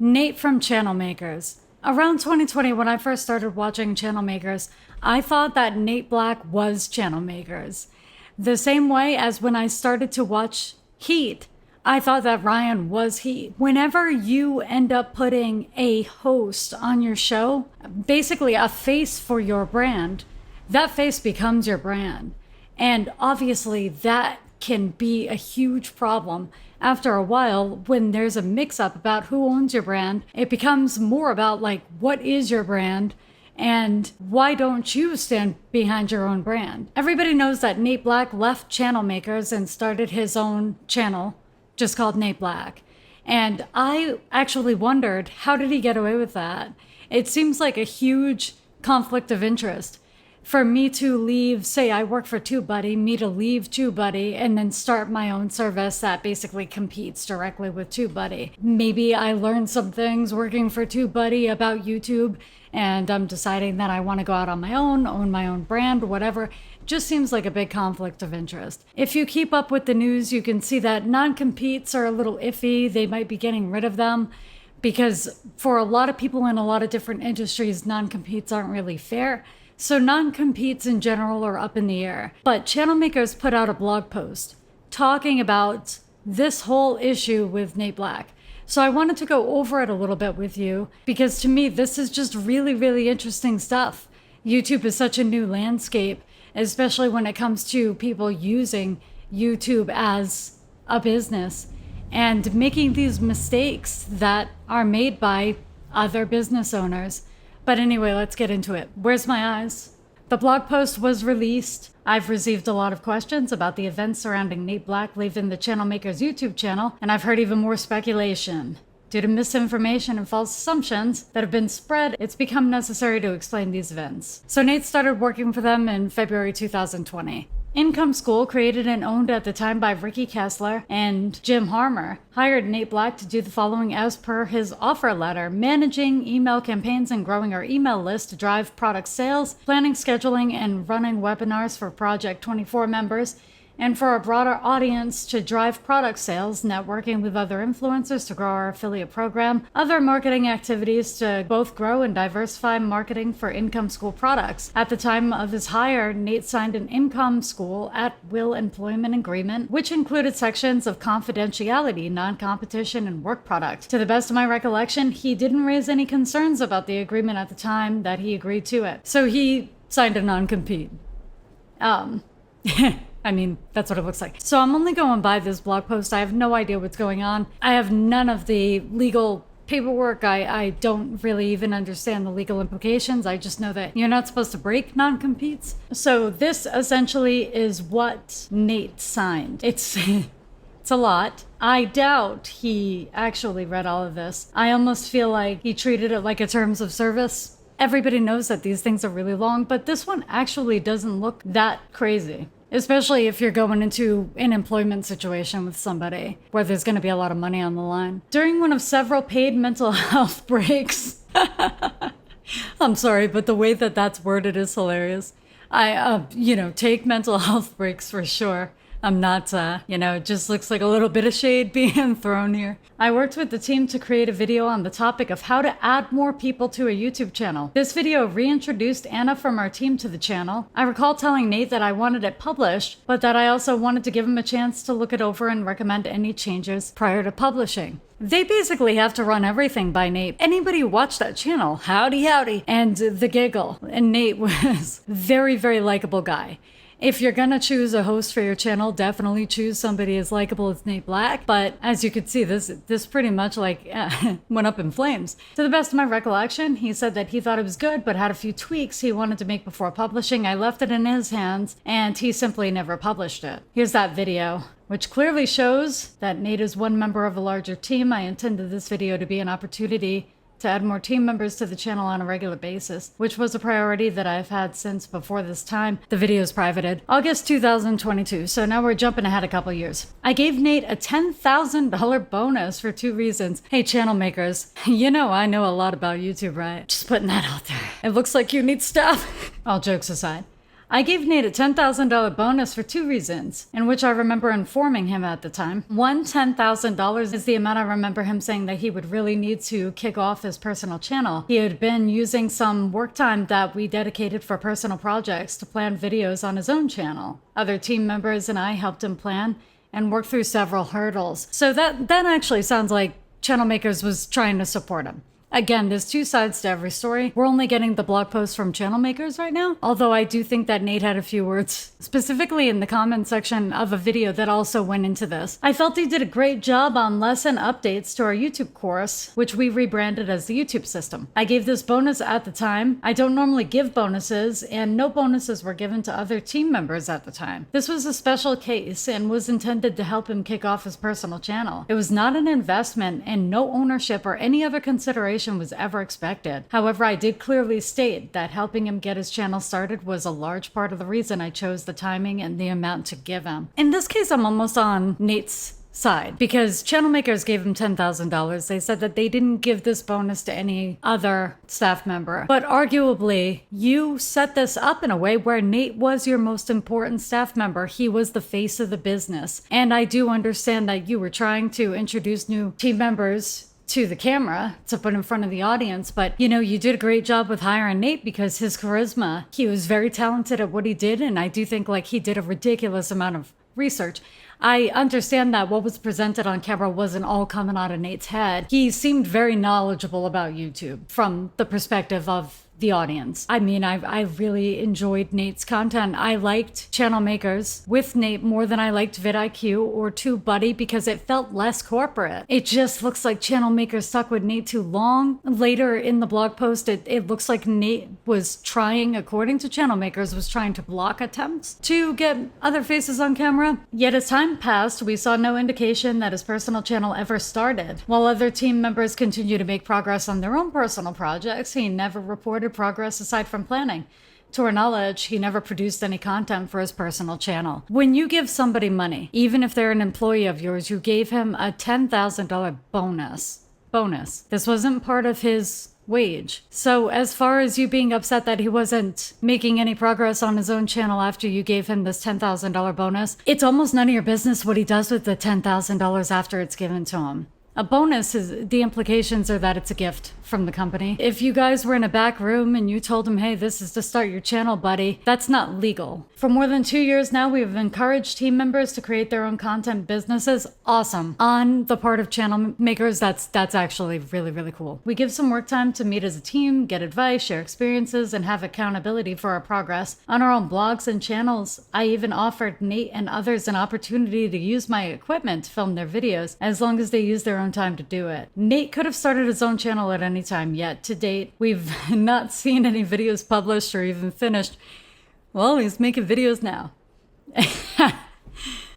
Nate from Channel Makers. Around 2020, when I first started watching Channel Makers, I thought that Nate Black was Channel Makers. The same way as when I started to watch Heat, I thought that Ryan was Heat. Whenever you end up putting a host on your show, basically a face for your brand, that face becomes your brand. And obviously that can be a huge problem. After a while, when there's a mix-up about who owns your brand, it becomes more about like, what is your brand and why don't you stand behind your own brand? Everybody knows that Nate Black left Channel Makers and started his own channel just called Nate Black. And I actually wondered, how did he get away with that? It seems like a huge conflict of interest. For me to leave, say I work for tubebuddy, me to leave tubebuddy and then start my own service that basically competes directly with tubebuddy. Maybe I learned some things working for tubebuddy about YouTube and I'm deciding that I want to go out on my own, own my own brand, whatever. Just seems like a big conflict of interest. If you keep up with the news, you can see that non-competes are a little iffy. They might be getting rid of them because for a lot of people in a lot of different industries, non-competes aren't really fair. So non-competes in general are up in the air. But Channel Makers put out a blog post talking about this whole issue with Nate Black. So I wanted to go over it a little bit with you because to me, this is just really, really interesting stuff. YouTube is such a new landscape, especially when it comes to people using YouTube as a business and making these mistakes that are made by other business owners. But anyway, let's get into it. Where's my eyes? The blog post was released. I've received a lot of questions about the events surrounding Nate Black leaving the Channel Makers YouTube channel, and I've heard even more speculation. Due to misinformation and false assumptions that have been spread, it's become necessary to explain these events. So Nate started working for them in February 2020. Income School, created and owned at the time by Ricky Kessler and Jim Harmer, hired Nate Black to do the following as per his offer letter: managing email campaigns and growing our email list to drive product sales, planning, scheduling, and running webinars for Project 24 members, and for a broader audience to drive product sales, networking with other influencers to grow our affiliate program, other marketing activities to both grow and diversify marketing for Income School products. At the time of his hire, Nate signed an Income School at-will employment agreement, which included sections of confidentiality, non-competition, and work product. To the best of my recollection, he didn't raise any concerns about the agreement at the time that he agreed to it. So he signed a non-compete. I mean, that's what it looks like. So I'm only going by this blog post. I have no idea what's going on. I have none of the legal paperwork. I don't really even understand the legal implications. I just know that you're not supposed to break non-competes. So this essentially is what Nate signed. It's a lot. I doubt he actually read all of this. I almost feel like he treated it like a terms of service. Everybody knows that these things are really long, but this one actually doesn't look that crazy. Especially if you're going into an employment situation with somebody where there's going to be a lot of money on the line. During one of several paid mental health breaks, I'm sorry, but the way that that's worded is hilarious. I take mental health breaks for sure. I'm not, it just looks like a little bit of shade being thrown here. I worked with the team to create a video on the topic of how to add more people to a YouTube channel. This video reintroduced Anna from our team to the channel. I recall telling Nate that I wanted it published, but that I also wanted to give him a chance to look it over and recommend any changes prior to publishing. They basically have to run everything by Nate. Anybody who watched that channel, howdy, and the giggle. And Nate was very, very likable guy. If you're gonna choose a host for your channel, definitely choose somebody as likable as Nate Black. But as you can see, this pretty much went up in flames. To the best of my recollection, he said that he thought it was good, but had a few tweaks he wanted to make before publishing. I left it in his hands, and he simply never published it. Here's that video, which clearly shows that Nate is one member of a larger team. I intended this video to be an opportunity to add more team members to the channel on a regular basis, which was a priority that I've had since before this time. The video is privated. August 2022, so now we're jumping ahead a couple years. I gave Nate a $10,000 bonus for 2 reasons. Hey, channel makers, I know a lot about YouTube, right? Just putting that out there. It looks like you need stuff. All jokes aside, I gave Nate a $10,000 bonus for 2 reasons, in which I remember informing him at the time. One, $10,000 is the amount I remember him saying that he would really need to kick off his personal channel. He had been using some work time that we dedicated for personal projects to plan videos on his own channel. Other team members and I helped him plan and work through several hurdles. So that actually sounds like Channel Makers was trying to support him. Again, there's 2 sides to every story. We're only getting the blog post from Channel Makers right now, although I do think that Nate had a few words, specifically in the comment section of a video that also went into this. I felt he did a great job on lesson updates to our YouTube course, which we rebranded as the YouTube system. I gave this bonus at the time. I don't normally give bonuses, and no bonuses were given to other team members at the time. This was a special case and was intended to help him kick off his personal channel. It was not an investment, and no ownership or any other consideration was ever expected. However, I did clearly state that helping him get his channel started was a large part of the reason I chose the timing and the amount to give him. In this case, I'm almost on Nate's side because Channel Makers gave him $10,000. They said that they didn't give this bonus to any other staff member. But arguably, you set this up in a way where Nate was your most important staff member. He was the face of the business. And I do understand that you were trying to introduce new team members to the camera to put in front of the audience, but you know, you did a great job with hiring Nate because his charisma, he was very talented at what he did, and I do think like he did a ridiculous amount of research. I understand that what was presented on camera wasn't all coming out of Nate's head. He seemed very knowledgeable about YouTube from the perspective of the audience. I mean, I really enjoyed Nate's content. I liked Channel Makers with Nate more than I liked Vidiq or tubebuddy because it felt less corporate. It just looks like Channel Makers stuck with Nate too long. Later in the blog post, it looks like Nate was trying, according to Channel Makers, was trying to block attempts to get other faces on camera. Yet as time passed, we saw no indication that his personal channel ever started. While other team members continue to make progress on their own personal projects, he never reported progress aside from planning. To our knowledge, he never produced any content for his personal channel. When you give somebody money, even if they're an employee of yours, you gave him a $10,000 bonus. This wasn't part of his wage. So as far as you being upset that he wasn't making any progress on his own channel after you gave him this $10,000 bonus, it's almost none of your business what he does with the $10,000 after it's given to him. A bonus is, the implications are that it's a gift from the company. If you guys were in a back room and you told him, hey, this is to start your channel, buddy, that's not legal. For more than 2 years now, we've encouraged team members to create their own content businesses. Awesome. On the part of Channel Makers, that's actually really, really cool. We give some work time to meet as a team, get advice, share experiences, and have accountability for our progress. On our own blogs and channels, I even offered Nate and others an opportunity to use my equipment to film their videos, as long as they use their own time to do it. Nate could have started his own channel at any time, yet to date, we've not seen any videos published or even finished. Well, he's making videos now.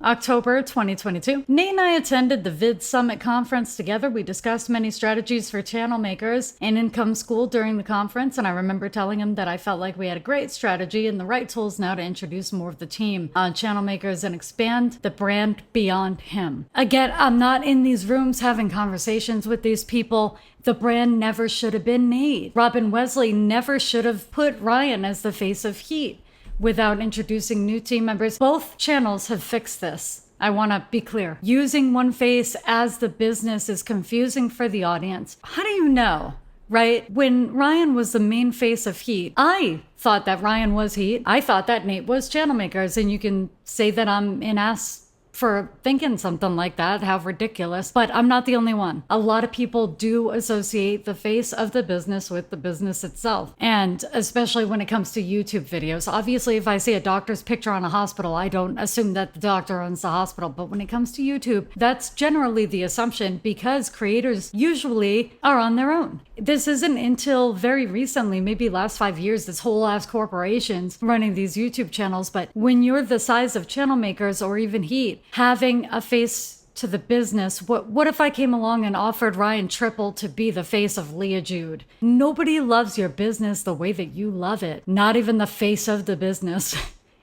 October 2022. Nate and I attended the Vid Summit conference together. We discussed many strategies for channel makers and income school during the conference, and I remember telling him that I felt like we had a great strategy and the right tools now to introduce more of the team on channel makers and expand the brand beyond him. Again, I'm not in these rooms having conversations with these people. The brand never should have been Nate. Robin Wesley never should have put Ryan as the face of Heat without introducing new team members. Both channels have fixed this. I want to be clear. Using one face as the business is confusing for the audience. How do you know, right? When Ryan was the main face of Heat, I thought that Ryan was Heat. I thought that Nate was Channel Makers, and you can say that I'm an ass for thinking something like that, how ridiculous, but I'm not the only one. A lot of people do associate the face of the business with the business itself, and especially when it comes to YouTube videos. Obviously, if I see a doctor's picture on a hospital, I don't assume that the doctor owns the hospital, but when it comes to YouTube, that's generally the assumption because creators usually are on their own. This isn't until very recently, maybe last 5 years, this whole ass corporations running these YouTube channels, but when you're the size of Channel Makers or even Heat, having a face to the business, what if I came along and offered Ryan Triple to be the face of Jude? Nobody loves your business the way that you love it, not even the face of the business.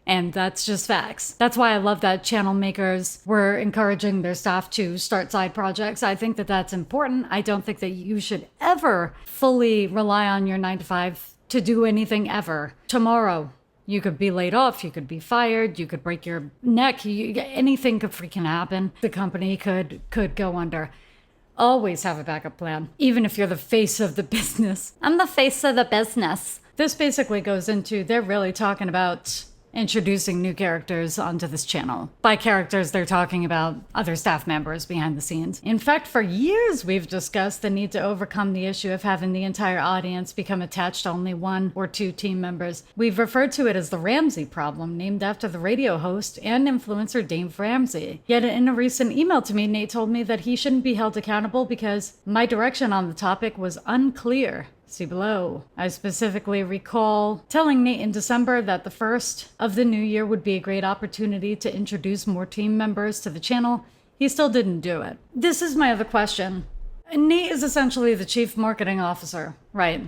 And that's just facts. That's why I love that channel makers were encouraging their staff to start side projects. I think that that's important. I don't think that you should ever fully rely on your 9 to 5 to do anything ever. Tomorrow, You could be laid off, you could be fired, you could break your neck, anything could freaking happen. The company could go under. Always have a backup plan, even if you're the face of the business. I'm the face of the business. This basically goes into, they're really talking about introducing new characters onto this channel. By characters, they're talking about other staff members behind the scenes. In fact, for years, we've discussed the need to overcome the issue of having the entire audience become attached to only one or two team members. We've referred to it as the Ramsey problem, named after the radio host and influencer Dave Ramsey. Yet in a recent email to me, Nate told me that he shouldn't be held accountable because my direction on the topic was unclear. See below. I specifically recall telling Nate in December that the first of the new year would be a great opportunity to introduce more team members to the channel. He still didn't do it. This is my other question. Nate is essentially the chief marketing officer, right?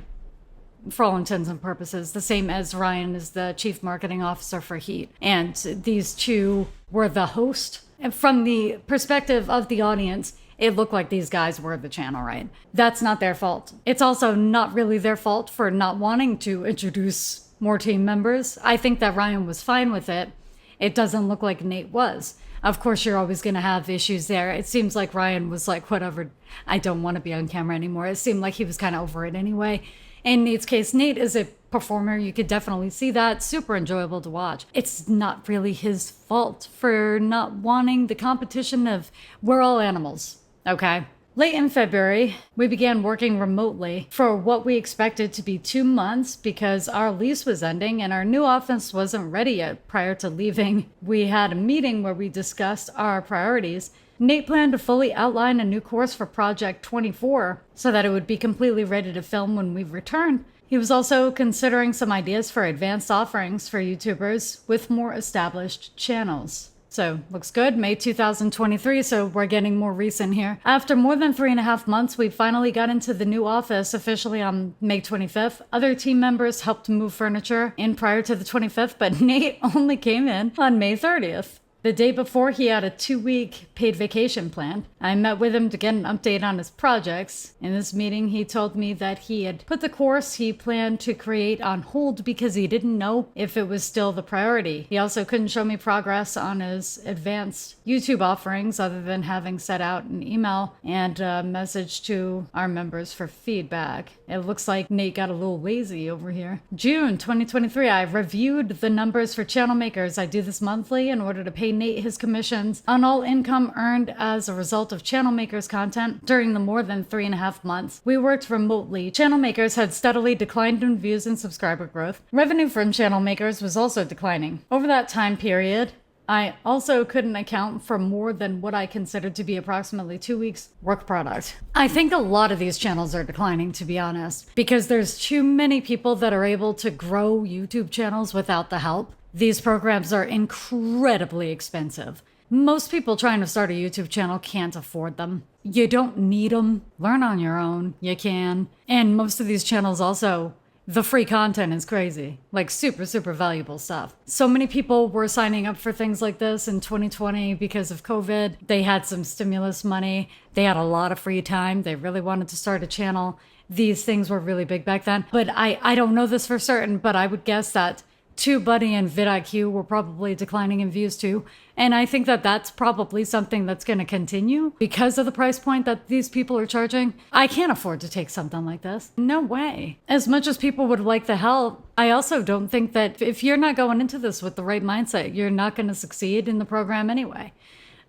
For all intents and purposes, the same as Ryan is the chief marketing officer for Heat. And these two were the host. And from the perspective of the audience, it looked like these guys were the channel, right? That's not their fault. It's also not really their fault for not wanting to introduce more team members. I think that Ryan was fine with it. It doesn't look like Nate was. Of course, you're always going to have issues there. It seems like Ryan was like, whatever, I don't want to be on camera anymore. It seemed like he was kind of over it anyway. In Nate's case, Nate is a performer. You could definitely see that. Super enjoyable to watch. It's not really his fault for not wanting the competition of we're all animals. Okay. Late in February, we began working remotely for what we expected to be 2 months because our lease was ending and our new office wasn't ready yet prior to leaving. We had a meeting where we discussed our priorities. Nate planned to fully outline a new course for Project 24 so that it would be completely ready to film when we returned. He was also considering some ideas for advanced offerings for YouTubers with more established channels. So, looks good. May 2023, so we're getting more recent here. After more than 3.5 months, we finally got into the new office officially on May 25th. Other team members helped move furniture in prior to the 25th, but Nate only came in on May 30th. The day before, he had a 2-week paid vacation planned. I met with him to get an update on his projects. In this meeting, he told me that he had put the course he planned to create on hold because he didn't know if it was still the priority. He also couldn't show me progress on his advanced YouTube offerings other than having set out an email and a message to our members for feedback. It looks like Nate got a little lazy over here. June 2023, I reviewed the numbers for channel makers. I do this monthly in order to pay Nate his commissions on all income earned as a result of channel makers content during the more than 3.5 months we worked remotely. Channel makers had steadily declined in views and subscriber growth. Revenue from channel makers was also declining. Over that time period, I also couldn't account for more than what I considered to be approximately 2 weeks work product. I think a lot of these channels are declining, to be honest, because there's too many people that are able to grow YouTube channels without the help. These programs are incredibly expensive. Most people trying to start a YouTube channel can't afford them. You don't need them. Learn on your own. You can. And most of these channels also, the free content is crazy. Like super, super valuable stuff. So many people were signing up for things like this in 2020 because of COVID. They had some stimulus money. They had a lot of free time. They really wanted to start a channel. These things were really big back then. But I don't know this for certain, but I would guess that TubeBuddy and Vidiq were probably declining in views too. And I think that that's probably something that's going to continue because of the price point that these people are charging. I can't afford to take something like this. No way. As much as people would like the help, I also don't think that if you're not going into this with the right mindset, you're not going to succeed in the program anyway.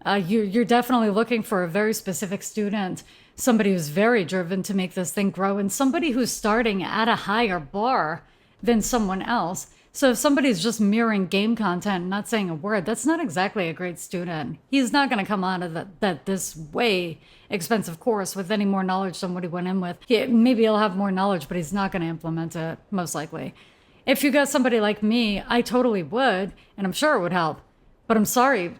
You're definitely looking for a very specific student, somebody who's very driven to make this thing grow, and somebody who's starting at a higher bar than someone else. So if somebody's just mirroring game content and not saying a word, that's not exactly a great student. He's not going to come out of this way expensive course with any more knowledge than what he went in with. Maybe he'll have more knowledge, but he's not going to implement it, most likely. If you got somebody like me, I totally would, and I'm sure it would help. But I'm sorry,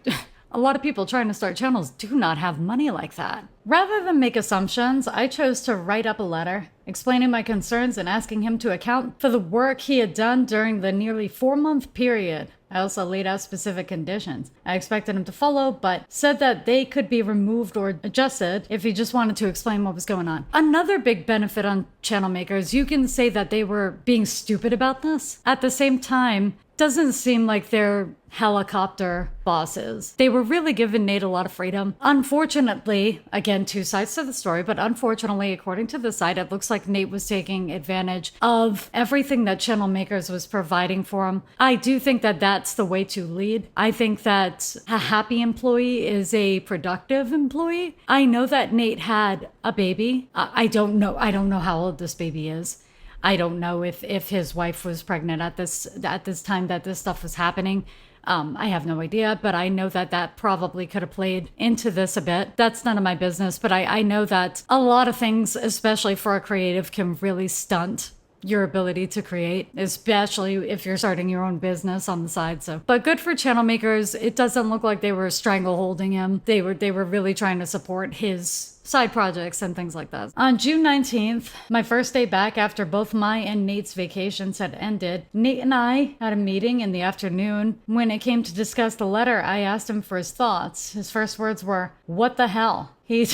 a lot of people trying to start channels do not have money like that. Rather than make assumptions, I chose to write up a letter explaining my concerns and asking him to account for the work he had done during the nearly 4-month period. I also laid out specific conditions. I expected him to follow, but said that they could be removed or adjusted if he just wanted to explain what was going on. Another big benefit on channel makers, you can say that they were being stupid about this. At the same time, doesn't seem like they're helicopter bosses. They were really giving Nate a lot of freedom. Unfortunately, again, two sides to the story, but unfortunately, according to the site, it looks like Nate was taking advantage of everything that Channel Makers was providing for him. I do think that that's the way to lead. I think that a happy employee is a productive employee. I know that Nate had a baby. I don't know how old this baby is. I don't know if his wife was pregnant at this time that this stuff was happening. I have no idea, but I know that probably could have played into this a bit. That's none of my business, but I know that a lot of things, especially for a creative, can really stunt your ability to create, especially if you're starting your own business on the side. So, but good for Channel Makers. It doesn't look like they were strangleholding him. They were really trying to support his side projects and things like that. On June 19th, my first day back after both my and Nate's vacations had ended, Nate and I had a meeting in the afternoon. When it came to discuss the letter, I asked him for his thoughts. His first words were, "What the hell?" He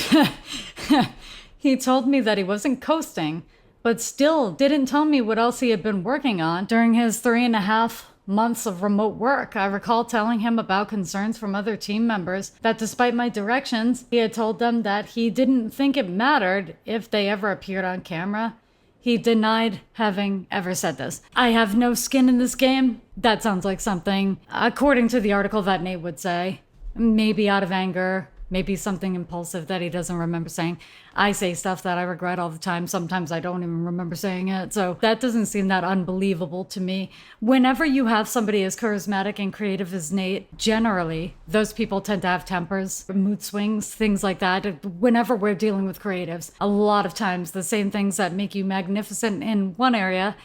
told me that he wasn't coasting, but still didn't tell me what else he had been working on during his 3.5 months of remote work. I recall telling him about concerns from other team members that despite my directions, he had told them that he didn't think it mattered if they ever appeared on camera. He denied having ever said this. I have no skin in this game. That sounds like something, according to the article, that Nate would say. Maybe out of anger, maybe something impulsive that he doesn't remember saying. I say stuff that I regret all the time. Sometimes I don't even remember saying it. So that doesn't seem that unbelievable to me. Whenever you have somebody as charismatic and creative as Nate, generally, those people tend to have tempers, mood swings, things like that. Whenever we're dealing with creatives, a lot of times the same things that make you magnificent in one area,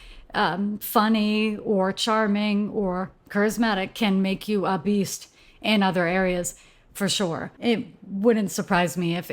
funny or charming or charismatic, can make you a beast in other areas. For sure. It wouldn't surprise me if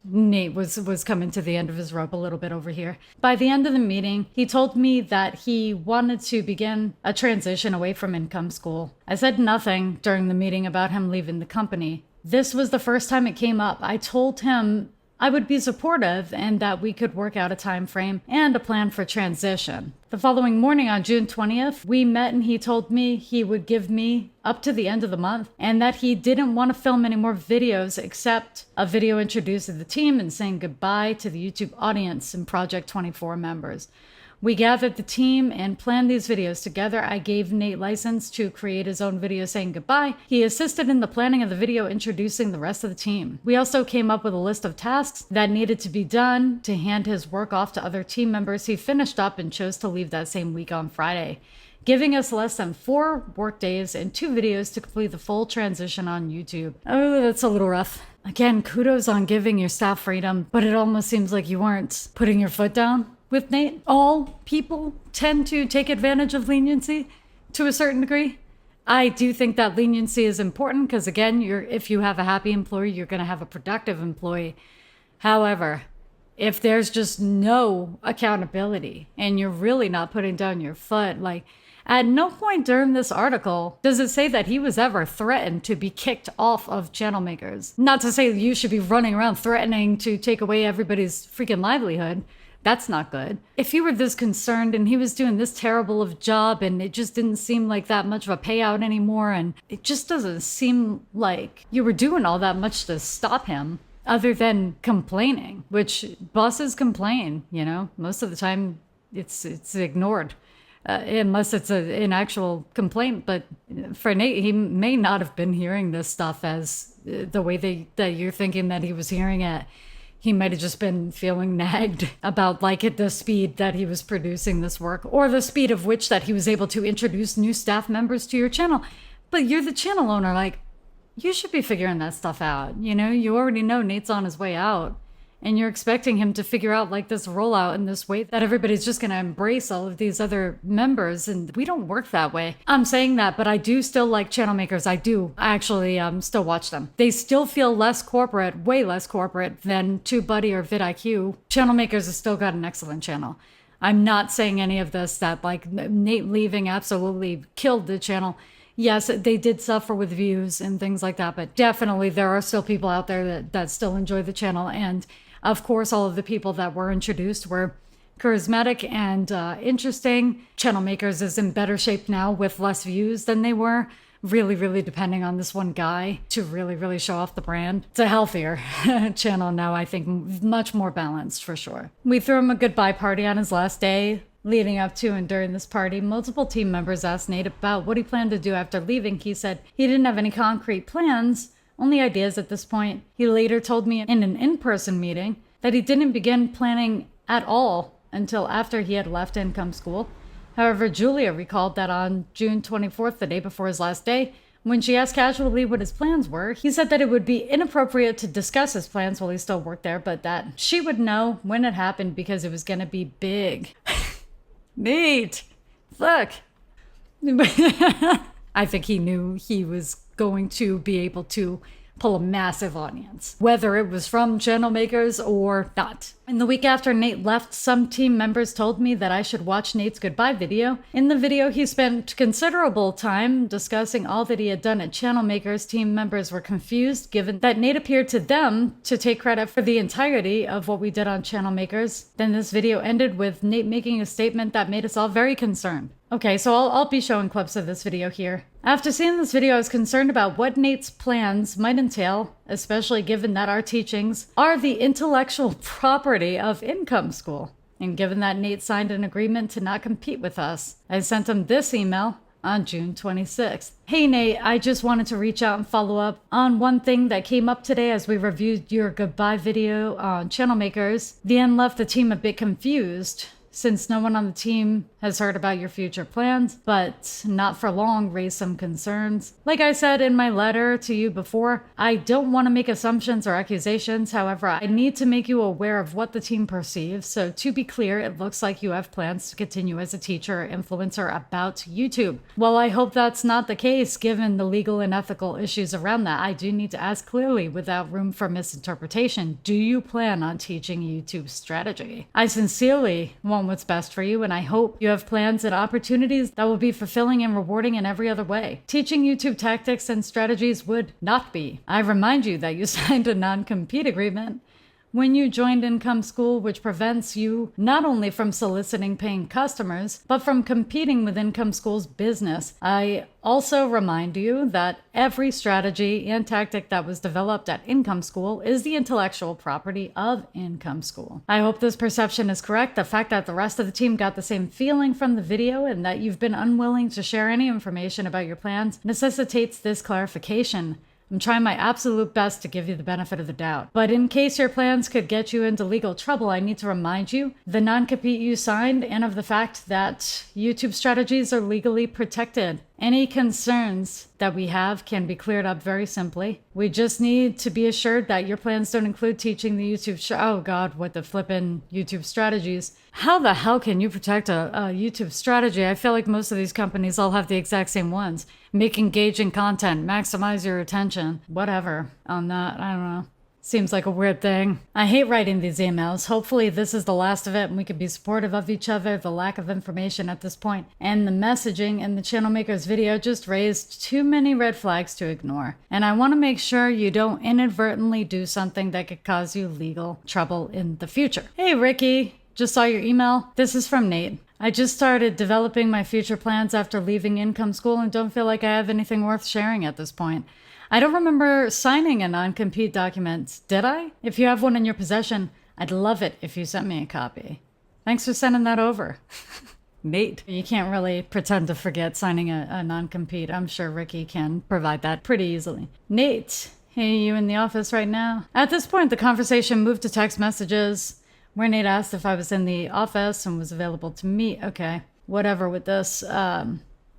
Nate was coming to the end of his rope a little bit over here. By the end of the meeting, he told me that he wanted to begin a transition away from income school. I said nothing during the meeting about him leaving the company. This was the first time it came up. I told him I would be supportive and that we could work out a time frame and a plan for transition. The following morning on June 20th, we met and he told me he would give me up to the end of the month and that he didn't want to film any more videos except a video introducing the team and saying goodbye to the YouTube audience and Project 24 members. We gathered the team and planned these videos together. I gave Nate license to create his own video saying goodbye. He assisted in the planning of the video introducing the rest of the team. We also came up with a list of tasks that needed to be done to hand his work off to other team members. He finished up and chose to leave that same week on Friday, giving us less than 4 work days and 2 videos to complete the full transition on YouTube. Oh, that's a little rough. Again, kudos on giving your staff freedom, but it almost seems like you weren't putting your foot down with Nate. All people tend to take advantage of leniency to a certain degree. I do think that leniency is important because, again, if you have a happy employee, you're going to have a productive employee. However, if there's just no accountability and you're really not putting down your foot, like, at no point during this article does it say that he was ever threatened to be kicked off of Channel Makers. Not to say you should be running around threatening to take away everybody's freaking livelihood. That's not good. If you were this concerned and he was doing this terrible of a job and it just didn't seem like that much of a payout anymore, and it just doesn't seem like you were doing all that much to stop him other than complaining, which bosses complain, you know, most of the time it's ignored. Unless it's an actual complaint. But for Nate, he may not have been hearing this stuff as the way that you're thinking that he was hearing it. He might have just been feeling nagged about the speed that he was producing this work, or the speed of which that he was able to introduce new staff members to your channel. But you're the channel owner, you should be figuring that stuff out. You know, you already know Nate's on his way out. And you're expecting him to figure out this rollout in this way that everybody's just going to embrace all of these other members. And we don't work that way. I'm saying that, but I do still like Channel Makers. I do actually still watch them. They still feel less corporate, way less corporate than TubeBuddy or Vidiq. Channel Makers has still got an excellent channel. I'm not saying any of this that Nate leaving absolutely killed the channel. Yes, they did suffer with views and things like that, but definitely there are still people out there that still enjoy the channel. And of course, all of the people that were introduced were charismatic and interesting. Channel Makers is in better shape now with less views than they were. Really depending on this one guy to really show off the brand. It's a healthier channel now, I think, much more balanced for sure. We threw him a goodbye party on his last day. Leading up to and during this party, multiple team members asked Nate about what he planned to do after leaving. He said he didn't have any concrete plans, only ideas at this point. He later told me in an in-person meeting that he didn't begin planning at all until after he had left income school. However, Julia recalled that on June 24th, the day before his last day, when she asked casually what his plans were, he said that it would be inappropriate to discuss his plans while he still worked there, but that she would know when it happened because it was going to be big. Nate, look. I think he knew he was going to be able to pull a massive audience, whether it was from channel makers or not. In the week after Nate left, some team members told me that I should watch Nate's goodbye video. In the video, he spent considerable time discussing all that he had done at channel makers. Team members were confused given that Nate appeared to them to take credit for the entirety of what we did on channel makers. Then this video ended with Nate making a statement that made us all very concerned. Okay, so I'll be showing clips of this video here. After seeing this video, I was concerned about what Nate's plans might entail, especially given that our teachings are the intellectual property of income school. And given that Nate signed an agreement to not compete with us, I sent him this email on June 26th. Hey Nate, I just wanted to reach out and follow up on one thing that came up today as we reviewed your goodbye video on channel makers. The end left the team a bit confused, since no one on the team has heard about your future plans, but not for long raised some concerns. Like I said in my letter to you before, I don't want to make assumptions or accusations. However, I need to make you aware of what the team perceives. So to be clear, it looks like you have plans to continue as a teacher or influencer about YouTube. Well, I hope that's not the case given the legal and ethical issues around that. I do need to ask clearly without room for misinterpretation. Do you plan on teaching YouTube strategy? I sincerely want what's best for you, and I hope you have plans and opportunities that will be fulfilling and rewarding in every other way. Teaching YouTube tactics and strategies would not be. I remind you that you signed a non-compete agreement when you joined income school, which prevents you not only from soliciting paying customers, but from competing with income school's business. I also remind you that every strategy and tactic that was developed at income school is the intellectual property of income school. I hope this perception is correct. The fact that the rest of the team got the same feeling from the video and that you've been unwilling to share any information about your plans necessitates this clarification. I'm trying my absolute best to give you the benefit of the doubt. But in case your plans could get you into legal trouble, I need to remind you the non-compete you signed and of the fact that YouTube strategies are legally protected. Any concerns that we have can be cleared up very simply. We just need to be assured that your plans don't include teaching the YouTube oh God, what the flippin' YouTube strategies. How the hell can you protect a YouTube strategy? I feel like most of these companies all have the exact same ones. Make engaging content, maximize your attention, whatever on that, I don't know. Seems like a weird thing. I hate writing these emails. Hopefully this is the last of it and we can be supportive of each other. The lack of information at this point and the messaging in the channel makers video just raised too many red flags to ignore. And I want to make sure you don't inadvertently do something that could cause you legal trouble in the future. Hey Ricky, just saw your email. This is from Nate. I just started developing my future plans after leaving income school and don't feel like I have anything worth sharing at this point. I don't remember signing a non-compete document, did I? If you have one in your possession, I'd love it if you sent me a copy. Thanks for sending that over. Nate. You can't really pretend to forget signing a non-compete. I'm sure Ricky can provide that pretty easily. Nate, hey, you in the office right now? At this point, the conversation moved to text messages, where Nate asked if I was in the office and was available to meet. Okay, whatever with this.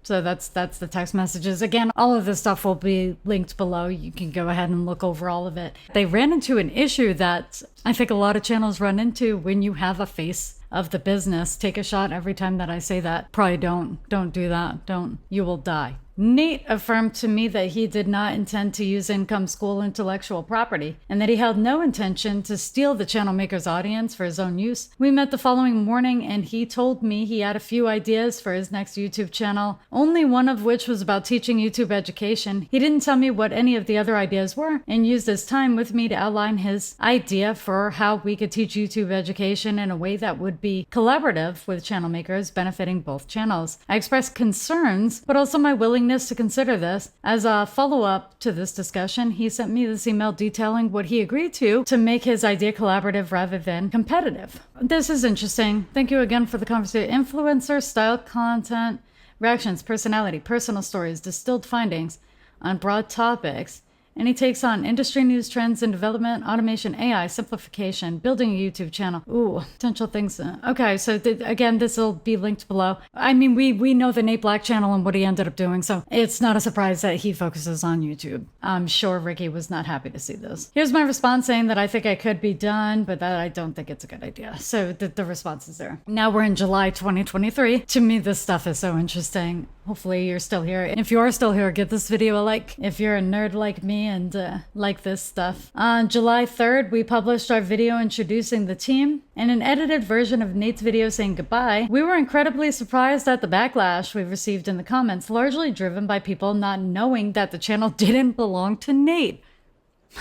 So that's the text messages. Again, all of this stuff will be linked below. You can go ahead and look over all of it. They ran into an issue that I think a lot of channels run into when you have a face of the business. Take a shot every time that I say that. Probably don't do that. Don't. You will die. Nate affirmed to me that he did not intend to use income school intellectual property and that he held no intention to steal the channel maker's audience for his own use. We met the following morning and he told me he had a few ideas for his next YouTube channel, only one of which was about teaching YouTube education. He didn't tell me what any of the other ideas were and used his time with me to outline his idea for how we could teach YouTube education in a way that would be collaborative with channel makers, benefiting both channels. I expressed concerns, but also my willingness to consider this. As a follow-up to this discussion, he sent me this email detailing what he agreed to make his idea collaborative rather than competitive. This is interesting. Thank you again for the conversation. Influencer, style content, reactions, personality, personal stories, distilled findings on broad topics. And he takes on industry news, trends and development, automation, AI, simplification, building a YouTube channel. Ooh, potential things. Okay, so again, this will be linked below. I mean, we know the Nate Black channel and what he ended up doing, so it's not a surprise that he focuses on YouTube. I'm sure Ricky was not happy to see this. Here's my response saying that I think I could be done, but that I don't think it's a good idea. So the response is there. Now we're in July 2023. To me, this stuff is so interesting. Hopefully you're still here. If you are still here, give this video a like. If you're a nerd like me and like this stuff. On July 3rd, we published our video introducing the team and an edited version of Nate's video saying goodbye. We were incredibly surprised at the backlash we received in the comments, largely driven by people not knowing that the channel didn't belong to Nate.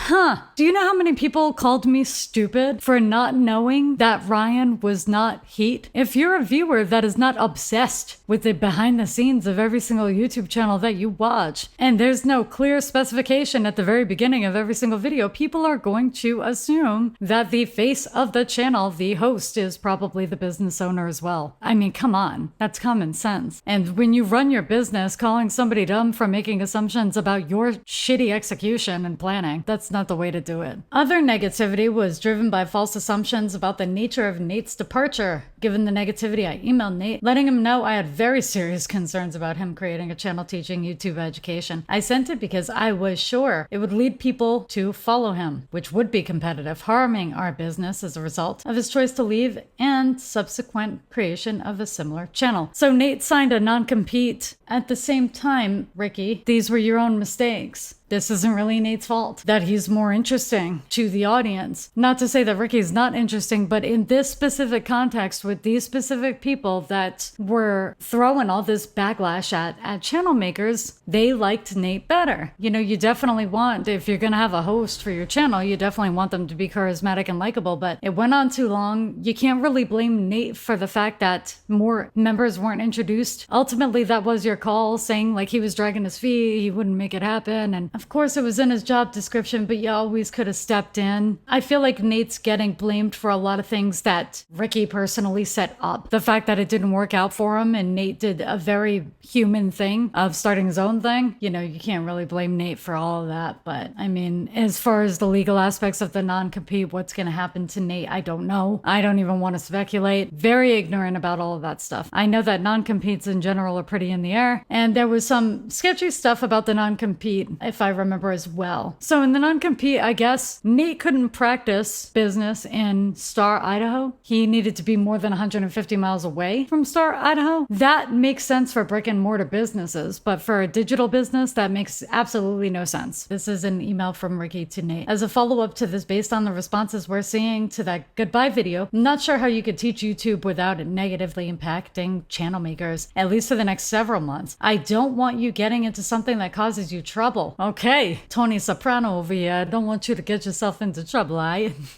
Do you know how many people called me stupid for not knowing that Ryan was not Heat? If you're a viewer that is not obsessed with the behind the scenes of every single YouTube channel that you watch, and there's no clear specification at the very beginning of every single video, people are going to assume that the face of the channel, the host, is probably the business owner as well. I mean, come on, that's common sense. And when you run your business, calling somebody dumb for making assumptions about your shitty execution and planning, that's not the way to do it. Other negativity was driven by false assumptions about the nature of Nate's departure. Given the negativity, I emailed Nate, letting him know I had very serious concerns about him creating a channel teaching YouTube education. I sent it because I was sure it would lead people to follow him, which would be competitive, harming our business as a result of his choice to leave and subsequent creation of a similar channel. So Nate signed a non-compete. At the same time, Ricky, these were your own mistakes. This isn't really Nate's fault that he's more interesting to the audience. Not to say that Ricky's not interesting, but in this specific context with these specific people that were throwing all this backlash at channel makers, they liked Nate better. You know, you definitely want, if you're gonna have a host for your channel, you definitely want them to be charismatic and likable, but it went on too long. You can't really blame Nate for the fact that more members weren't introduced. Ultimately, that was your call, saying like he was dragging his feet, he wouldn't make it happen, and of course, it was in his job description, but you always could have stepped in. I feel like Nate's getting blamed for a lot of things that Ricky personally set up. The fact that it didn't work out for him and Nate did a very human thing of starting his own thing. You know, you can't really blame Nate for all of that. But I mean, as far as the legal aspects of the non-compete, what's going to happen to Nate, I don't know. I don't even want to speculate. Very ignorant about all of that stuff. I know that non-competes in general are pretty in the air. And there was some sketchy stuff about the non-compete, if I remember as well. So in the non-compete, I guess Nate couldn't practice business in Star, Idaho. He needed to be more than 150 miles away from Star, Idaho. That makes sense for brick and mortar businesses, but for a digital business, that makes absolutely no sense. This is an email from Ricky to Nate. As a follow-up to this, based on the responses we're seeing to that goodbye video, I'm not sure how you could teach YouTube without it negatively impacting channel makers, at least for the next several months. I don't want you getting into something that causes you trouble. Okay, Tony Soprano over here. I don't want you to get yourself into trouble.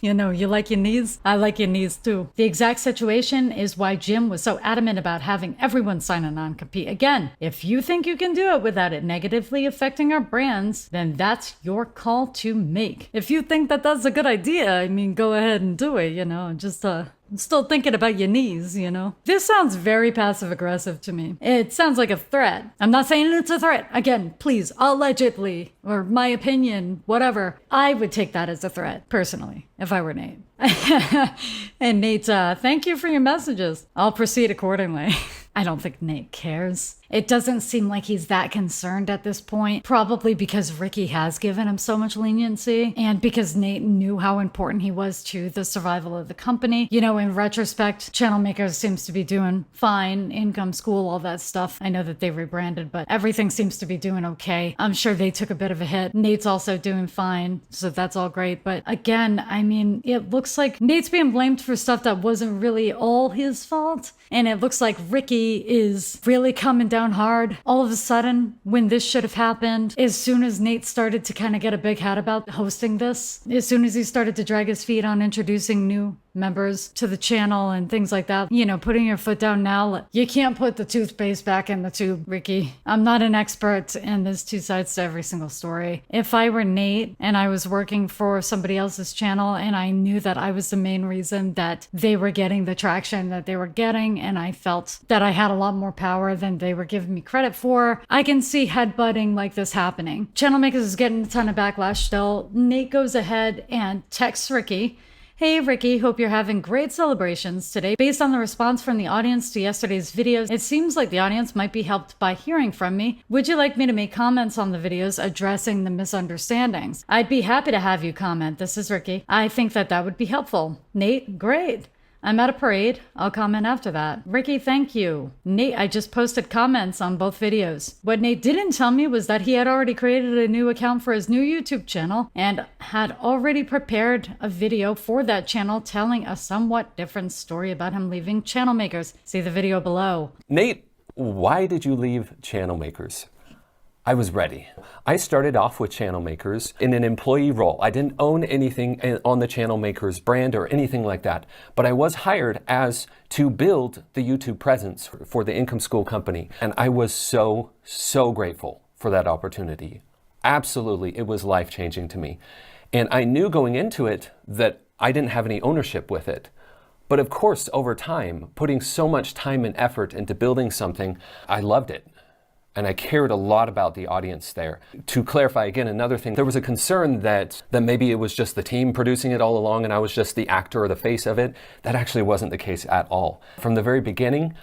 You know, you like your knees? I like your knees too. The exact situation is why Jim was so adamant about having everyone sign a non-compete. Again, if you think you can do it without it negatively affecting our brands, then that's your call to make. If you think that that's a good idea, I mean, go ahead and do it, you know, just I'm still thinking about your knees, you know? This sounds very passive-aggressive to me. It sounds like a threat. I'm not saying it's a threat. Again, please, allegedly, or my opinion, whatever. I would take that as a threat, personally, if I were Nate. And Nate, thank you for your messages. I'll proceed accordingly. I don't think Nate cares. It doesn't seem like he's that concerned at this point, probably because Ricky has given him so much leniency and because Nate knew how important he was to the survival of the company. You know, in retrospect, Channel Makers seems to be doing fine, income, school, all that stuff. I know that they rebranded, but everything seems to be doing okay. I'm sure they took a bit of a hit. Nate's also doing fine, so that's all great. But again, I mean, it looks like Nate's being blamed for stuff that wasn't really all his fault. And it looks like Ricky is really coming down hard all of a sudden when this should have happened. As soon as Nate started to kind of get a big head about hosting this, as soon as he started to drag his feet on introducing new members to the channel and things like that, you know, putting your foot down now. You can't put the toothpaste back in the tube, Ricky. I'm not an expert, and there's two sides to every single story. If I were Nate and I was working for somebody else's channel and I knew that I was the main reason that they were getting the traction that they were getting, and I felt that I had a lot more power than they were giving me credit for, I can see headbutting like this happening. Channel Makers is getting a ton of backlash still. Nate goes ahead and texts Ricky, "Hey Ricky, hope you're having great celebrations today. Based on the response from the audience to yesterday's videos, it seems like the audience might be helped by hearing from me. Would you like me to make comments on the videos addressing the misunderstandings? I'd be happy to have you comment. This is Ricky. I think that would be helpful." Nate, great. "I'm at a parade. I'll comment after that." Ricky, thank you. Nate, I just posted comments on both videos. What Nate didn't tell me was that he had already created a new account for his new YouTube channel and had already prepared a video for that channel telling a somewhat different story about him leaving Channel Makers. See the video below. Nate, why did you leave Channel Makers? I was ready. I started off with Channel Makers in an employee role. I didn't own anything on the Channel Makers brand or anything like that, but I was hired to build the YouTube presence for the Income School company. And I was so grateful for that opportunity. Absolutely, it was life-changing to me. And I knew going into it that I didn't have any ownership with it. But of course, over time, putting so much time and effort into building something, I loved it. And I cared a lot about the audience there. To clarify again, another thing, there was a concern that maybe it was just the team producing it all along and I was just the actor or the face of it. That actually wasn't the case at all. From the very beginning,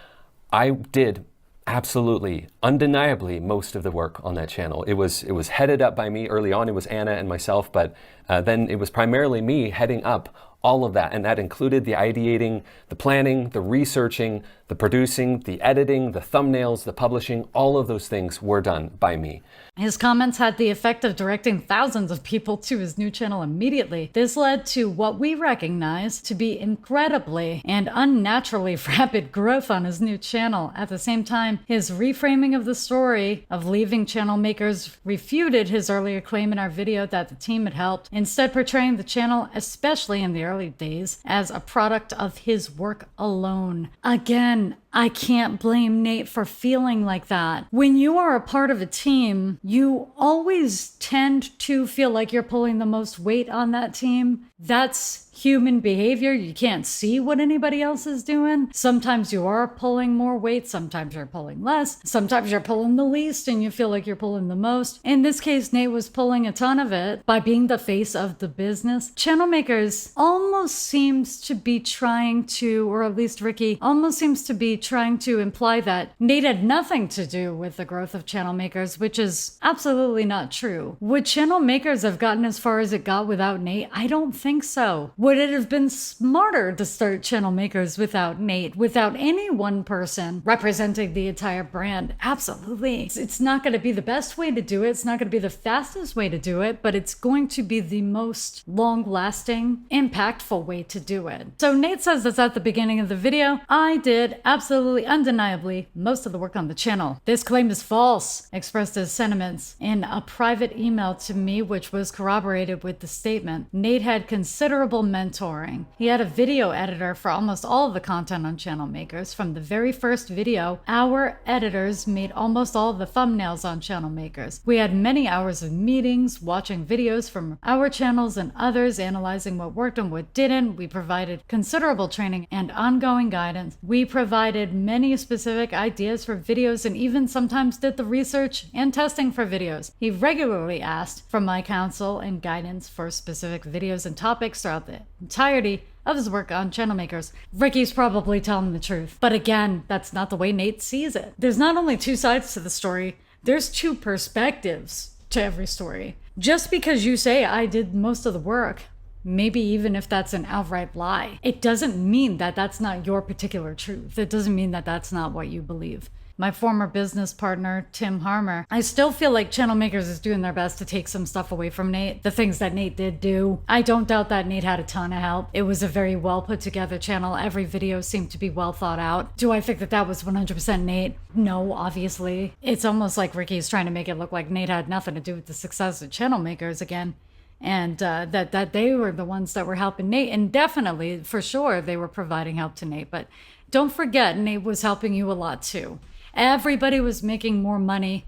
I did absolutely, undeniably most of the work on that channel. It was headed up by me early on. It was Anna and myself, but then it was primarily me heading up all of that. And that included the ideating, the planning, the researching, the producing, the editing, the thumbnails, the publishing. All of those things were done by me. His comments had the effect of directing thousands of people to his new channel immediately. This led to what we recognize to be incredibly and unnaturally rapid growth on his new channel. At the same time, his reframing of the story of leaving Channel Makers refuted his earlier claim in our video that the team had helped, instead portraying the channel, especially in the early days, as a product of his work alone. Again, I can't blame Nate for feeling like that. When you are a part of a team, you always tend to feel like you're pulling the most weight on that team. That's human behavior. You can't see what anybody else is doing. Sometimes you are pulling more weight, sometimes you're pulling less, sometimes you're pulling the least and you feel like you're pulling the most. In this case, Nate was pulling a ton of it by being the face of the business. Channel Makers almost seems to be trying to, or at least Ricky, almost seems to be trying to imply that Nate had nothing to do with the growth of Channel Makers, which is absolutely not true. Would Channel Makers have gotten as far as it got without Nate? I don't think so. Would it have been smarter to start Channel Makers without Nate, without any one person representing the entire brand? Absolutely. It's not going to be the best way to do it. It's not going to be the fastest way to do it, but it's going to be the most long-lasting, impactful way to do it. So Nate says this at the beginning of the video. I did absolutely, undeniably, most of the work on the channel. This claim is false, expressed his sentiments in a private email to me, which was corroborated with the statement. Nate had considerable mentoring. He had a video editor for almost all of the content on Channel Makers. From the very first video, our editors made almost all of the thumbnails on Channel Makers. We had many hours of meetings, watching videos from our channels and others, analyzing what worked and what didn't. We provided considerable training and ongoing guidance. We provided many specific ideas for videos and even sometimes did the research and testing for videos. He regularly asked for my counsel and guidance for specific videos and topics throughout the entirety of his work on channel makers. Ricky's probably telling the truth. But again, that's not the way Nate sees it. There's not only two sides to the story, there's two perspectives to every story. Just because you say I did most of the work, maybe even if that's an outright lie, it doesn't mean that that's not your particular truth. It doesn't mean that that's not what you believe. My former business partner, Tim Harmer, I still feel like Channel Makers is doing their best to take some stuff away from Nate, the things that Nate did do. I don't doubt that Nate had a ton of help. It was a very well put together channel. Every video seemed to be well thought out. Do I think that that was 100% Nate? No, obviously. It's almost like Ricky's trying to make it look like Nate had nothing to do with the success of Channel Makers again. And that they were the ones that were helping Nate. And definitely, for sure, they were providing help to Nate. But don't forget, Nate was helping you a lot too. Everybody was making more money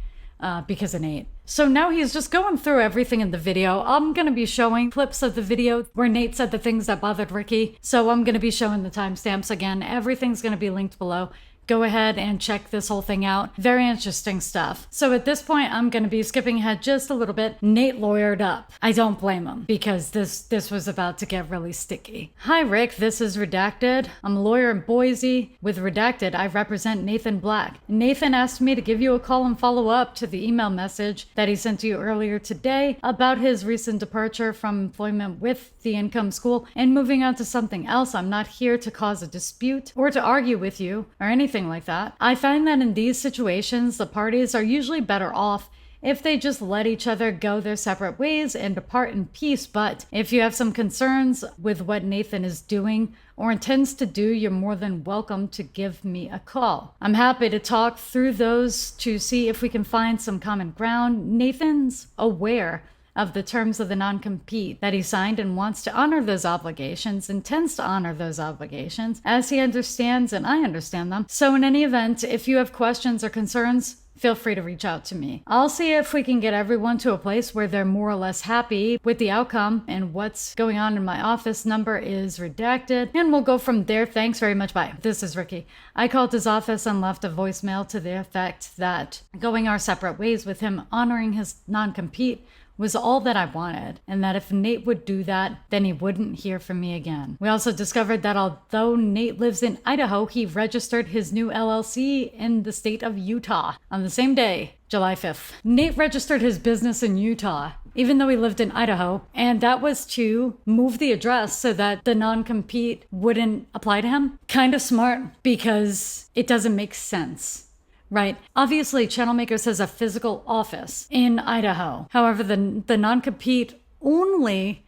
because of Nate. So now he's just going through everything in the video. I'm going to be showing clips of the video where Nate said the things that bothered Ricky. So I'm going to be showing the timestamps again. Everything's going to be linked below. Go ahead and check this whole thing out. Very interesting stuff. So at this point, I'm going to be skipping ahead just a little bit. Nate lawyered up. I don't blame him because this was about to get really sticky. Hi, Rick. This is Redacted. I'm a lawyer in Boise. With Redacted, I represent Nathan Black. Nathan asked me to give you a call and follow up to the email message that he sent to you earlier today about his recent departure from employment with the Income School and moving on to something else. I'm not here to cause a dispute or to argue with you or anything like that. I find that in these situations, the parties are usually better off if they just let each other go their separate ways and depart in peace. But if you have some concerns with what Nathan is doing or intends to do, you're more than welcome to give me a call. I'm happy to talk through those to see if we can find some common ground. Nathan's aware of the terms of the non-compete that he signed and wants to honor those obligations, intends to honor those obligations as he understands and I understand them. So in any event, if you have questions or concerns, feel free to reach out to me. I'll see if we can get everyone to a place where they're more or less happy with the outcome and what's going on in my office. Number is Redacted, and we'll go from there. Thanks very much. Bye. This is Ricky. I called his office and left a voicemail to the effect that going our separate ways with him honoring his non-compete was all that I wanted, and that if Nate would do that, then he wouldn't hear from me again. We also discovered that although Nate lives in Idaho, he registered his new LLC in the state of Utah on the same day, July 5th. Nate registered his business in Utah, even though he lived in Idaho, and that was to move the address so that the non-compete wouldn't apply to him. Kind of smart, because it doesn't make sense. Right. Obviously, Channel Makers has a physical office in Idaho. However, the non-compete only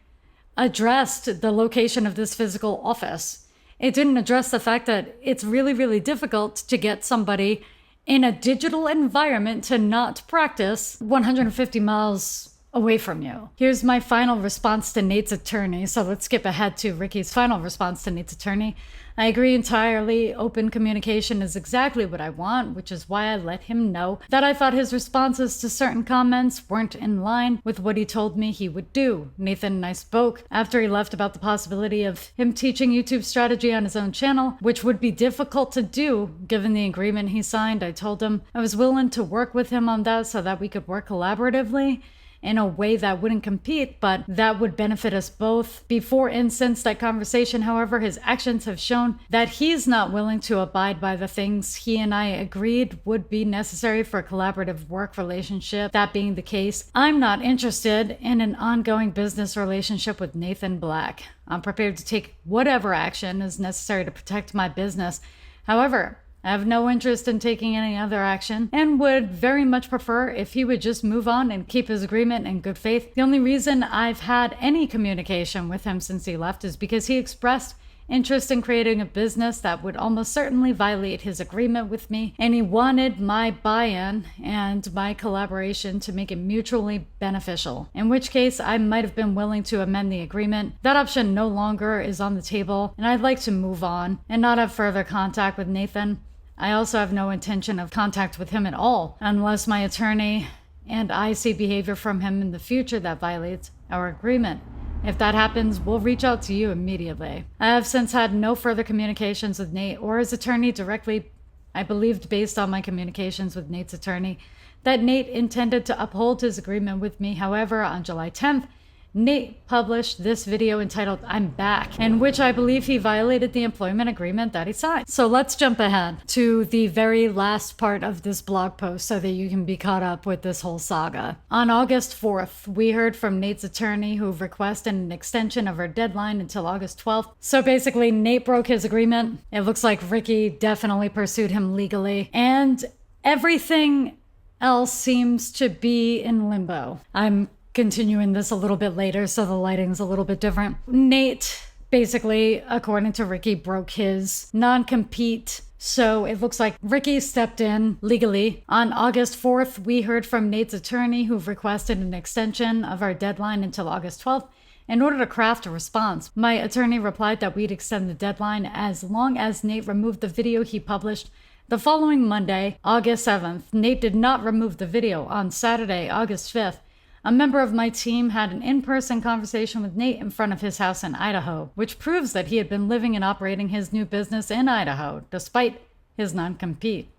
addressed the location of this physical office. It didn't address the fact that it's really, really difficult to get somebody in a digital environment to not practice 150 miles away from you. Here's my final response to Nate's attorney. So let's skip ahead to Ricky's final response to Nate's attorney. I agree entirely. Open communication is exactly what I want, which is why I let him know that I thought his responses to certain comments weren't in line with what he told me he would do. Nathan and I spoke after he left about the possibility of him teaching YouTube strategy on his own channel, which would be difficult to do given the agreement he signed. I told him I was willing to work with him on that so that we could work collaboratively in a way that wouldn't compete, but that would benefit us both. Before and since that conversation, however, his actions have shown that he's not willing to abide by the things he and I agreed would be necessary for a collaborative work relationship. That being the case, I'm not interested in an ongoing business relationship with Nathan Black. I'm prepared to take whatever action is necessary to protect my business. However, I have no interest in taking any other action and would very much prefer if he would just move on and keep his agreement in good faith. The only reason I've had any communication with him since he left is because he expressed interest in creating a business that would almost certainly violate his agreement with me, and he wanted my buy-in and my collaboration to make it mutually beneficial, in which case I might have been willing to amend the agreement. That option no longer is on the table, and I'd like to move on and not have further contact with Nathan. I also have no intention of contact with him at all, unless my attorney and I see behavior from him in the future that violates our agreement. If that happens, we'll reach out to you immediately. I have since had no further communications with Nate or his attorney directly. I believed, based on my communications with Nate's attorney, that Nate intended to uphold his agreement with me. However, on July 10th, Nate published this video entitled "I'm Back," in which I believe he violated the employment agreement that he signed. So let's jump ahead to the very last part of this blog post so that you can be caught up with this whole saga. On August 4th, we heard from Nate's attorney who requested an extension of her deadline until August 12th. So basically, Nate broke his agreement. It looks like Ricky definitely pursued him legally, and everything else seems to be in limbo. I'm continuing this a little bit later, so the lighting's a little bit different. Nate, basically, according to Ricky, broke his non-compete. So it looks like Ricky stepped in legally. On August 4th, we heard from Nate's attorney who requested an extension of our deadline until August 12th in order to craft a response. My attorney replied that we'd extend the deadline as long as Nate removed the video he published the following Monday, August 7th. Nate did not remove the video. On Saturday, August 5th, a member of my team had an in-person conversation with Nate in front of his house in Idaho, which proves that he had been living and operating his new business in Idaho, despite his non-compete.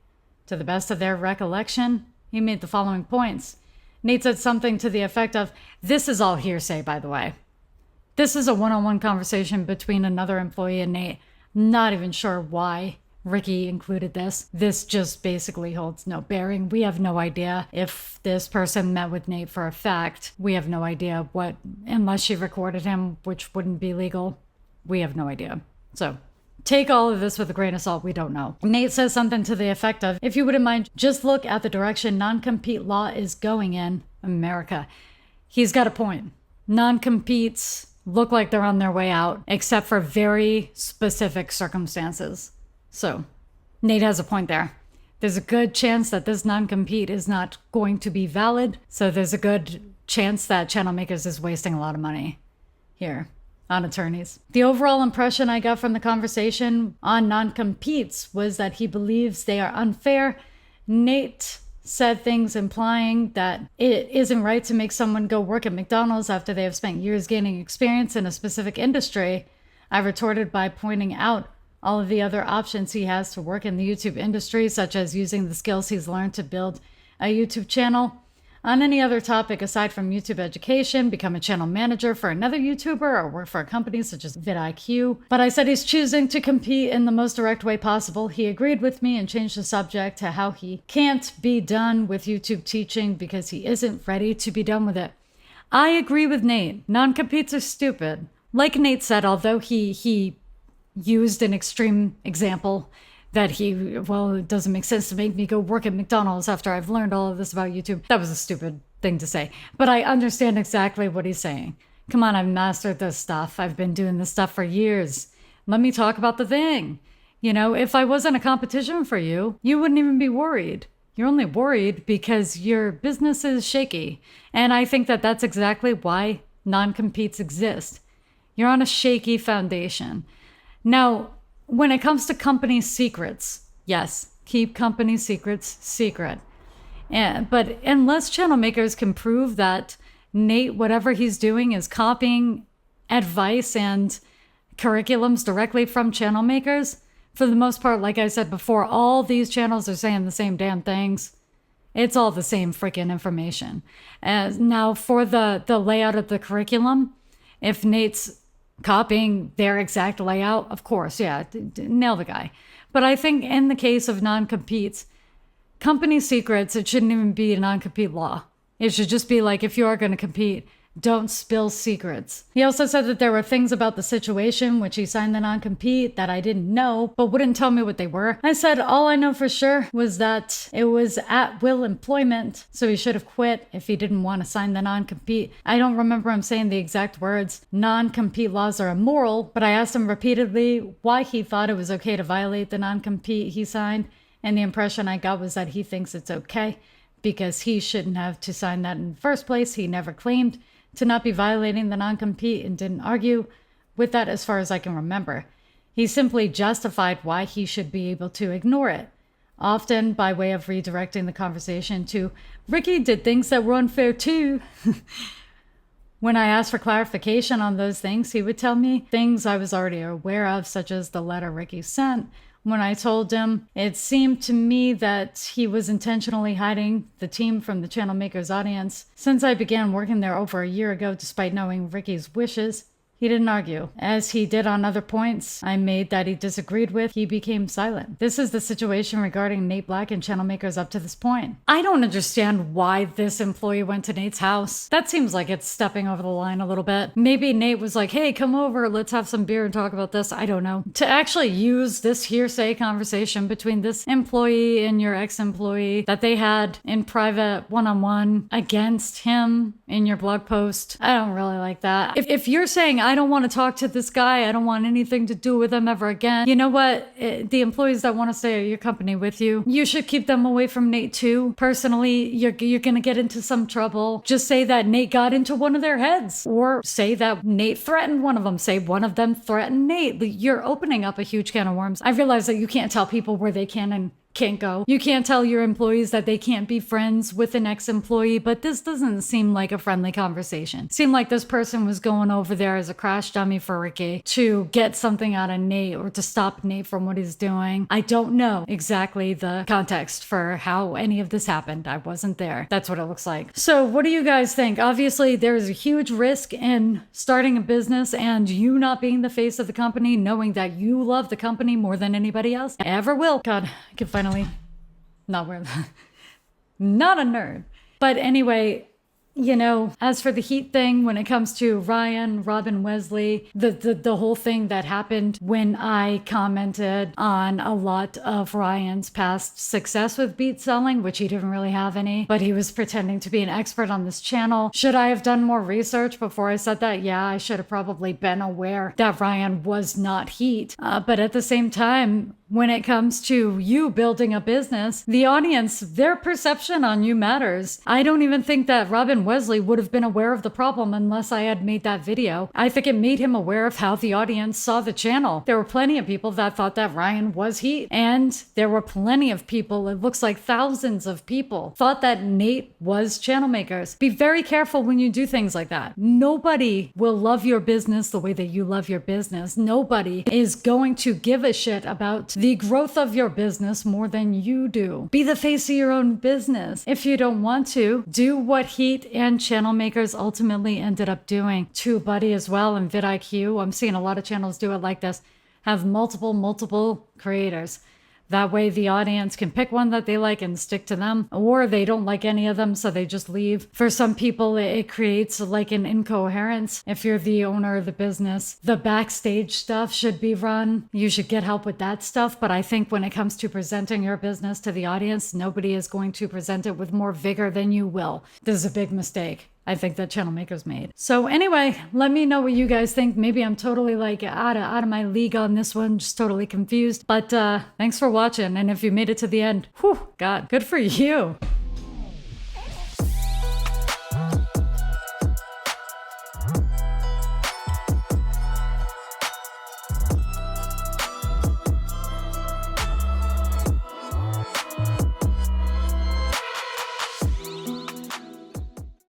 To the best of their recollection, he made the following points. Nate said something to the effect of, "This is all hearsay, by the way." This is a one-on-one conversation between another employee and Nate. Not even sure why Ricky included this. This just basically holds no bearing. We have no idea if this person met with Nate for a fact. We have no idea what, unless she recorded him, which wouldn't be legal. We have no idea. So take all of this with a grain of salt. We don't know. Nate says something to the effect of, "If you wouldn't mind, just look at the direction non-compete law is going in America." He's got a point. Non-competes look like they're on their way out, except for very specific circumstances. So, Nate has a point there. There's a good chance that this non-compete is not going to be valid, so there's a good chance that Channel Makers is wasting a lot of money here on attorneys. The overall impression I got from the conversation on non-competes was that he believes they are unfair. Nate said things implying that it isn't right to make someone go work at McDonald's after they have spent years gaining experience in a specific industry. I retorted by pointing out all of the other options he has to work in the YouTube industry, such as using the skills he's learned to build a YouTube channel. On any other topic aside from YouTube education, become a channel manager for another YouTuber or work for a company such as Vidiq. But I said he's choosing to compete in the most direct way possible. He agreed with me and changed the subject to how he can't be done with YouTube teaching because he isn't ready to be done with it. I agree with Nate. Non-competes are stupid. Like Nate said, although he used an extreme example that it doesn't make sense to make me go work at McDonald's after I've learned all of this about YouTube. That was a stupid thing to say, but I understand exactly what he's saying. Come on, I've mastered this stuff. I've been doing this stuff for years. Let me talk about the thing. You know, if I wasn't a competition for you, you wouldn't even be worried. You're only worried because your business is shaky. And I think that that's exactly why non-competes exist. You're on a shaky foundation. Now, when it comes to company secrets, yes, keep company secrets secret. But unless Channel Makers can prove that Nate, whatever he's doing, is copying advice and curriculums directly from Channel Makers, for the most part, like I said before, all these channels are saying the same damn things. It's all the same freaking information. Now, for the layout of the curriculum, if Nate's copying their exact layout, of course, yeah, nail the guy. But I think in the case of non-competes, company secrets, it shouldn't even be a non-compete law. It should just be like, if you are going to compete, don't spill secrets. He also said that there were things about the situation which he signed the non-compete that I didn't know, but wouldn't tell me what they were. I said all I know for sure was that it was at-will employment, so he should have quit if he didn't want to sign the non-compete. I don't remember him saying the exact words. Non-compete laws are immoral, but I asked him repeatedly why he thought it was okay to violate the non-compete he signed, and the impression I got was that he thinks it's okay because he shouldn't have to sign that in the first place. He never claimed to not be violating the non-compete and didn't argue with that as far as I can remember. He simply justified why he should be able to ignore it, often by way of redirecting the conversation to, Ricky did things that were unfair too. When I asked for clarification on those things, he would tell me things I was already aware of, such as the letter Ricky sent, when I told him. It seemed to me that he was intentionally hiding the team from the channel maker's audience. Since I began working there over a year ago, despite knowing Ricky's wishes, he didn't argue. As he did on other points I made that he disagreed with, he became silent. This is the situation regarding Nate Black and channel makers up to this point. I don't understand why this employee went to Nate's house. That seems like it's stepping over the line a little bit. Maybe Nate was like, hey, come over, let's have some beer and talk about this. I don't know. To actually use this hearsay conversation between this employee and your ex-employee that they had in private one-on-one against him in your blog post, I don't really like that. If you're saying, I don't want to talk to this guy, I don't want anything to do with him ever again, you know what? The employees that want to stay at your company with you, you should keep them away from Nate too. Personally, you're going to get into some trouble. Just say that Nate got into one of their heads, or say that Nate threatened one of them. Say one of them threatened Nate. You're opening up a huge can of worms. I realize that you can't tell people where they can and can't go. You can't tell your employees that they can't be friends with an ex-employee, but this doesn't seem like a friendly conversation. It seemed like this person was going over there as a crash dummy for Ricky to get something out of Nate or to stop Nate from what he's doing. I don't know exactly the context for how any of this happened. I wasn't there. That's what it looks like. So what do you guys think? Obviously, there is a huge risk in starting a business and you not being the face of the company, knowing that you love the company more than anybody else ever will. God, I can finally not wear that. Not a nerd. But anyway, you know, as for the heat thing, when it comes to Ryan, Robin Wesley, the whole thing that happened when I commented on a lot of Ryan's past success with beat selling, which he didn't really have any, but he was pretending to be an expert on this channel. Should I have done more research before I said that? Yeah, I should have probably been aware that Ryan was not heat. But at the same time, when it comes to you building a business, the audience, their perception on you matters. I don't even think that Robin Wesley would have been aware of the problem unless I had made that video. I think it made him aware of how the audience saw the channel. There were plenty of people that thought that Ryan was heat. And there were plenty of people, it looks like thousands of people, thought that Nate was channel makers. Be very careful when you do things like that. Nobody will love your business the way that you love your business. Nobody is going to give a shit about the growth of your business more than you do. Be the face of your own business. If you don't want to, do what Heat and channel makers ultimately ended up doing. TubeBuddy as well and Vidiq. I'm seeing a lot of channels do it like this. Have multiple creators. That way the audience can pick one that they like and stick to them, or they don't like any of them, so they just leave. For some people, it creates like an incoherence. If you're the owner of the business, the backstage stuff should be run. You should get help with that stuff. But I think when it comes to presenting your business to the audience, nobody is going to present it with more vigor than you will. This is a big mistake I think that channel makers made. So anyway, let me know what you guys think. Maybe I'm totally like out of my league on this one, just totally confused. But thanks for watching. And if you made it to the end, whew, God, good for you.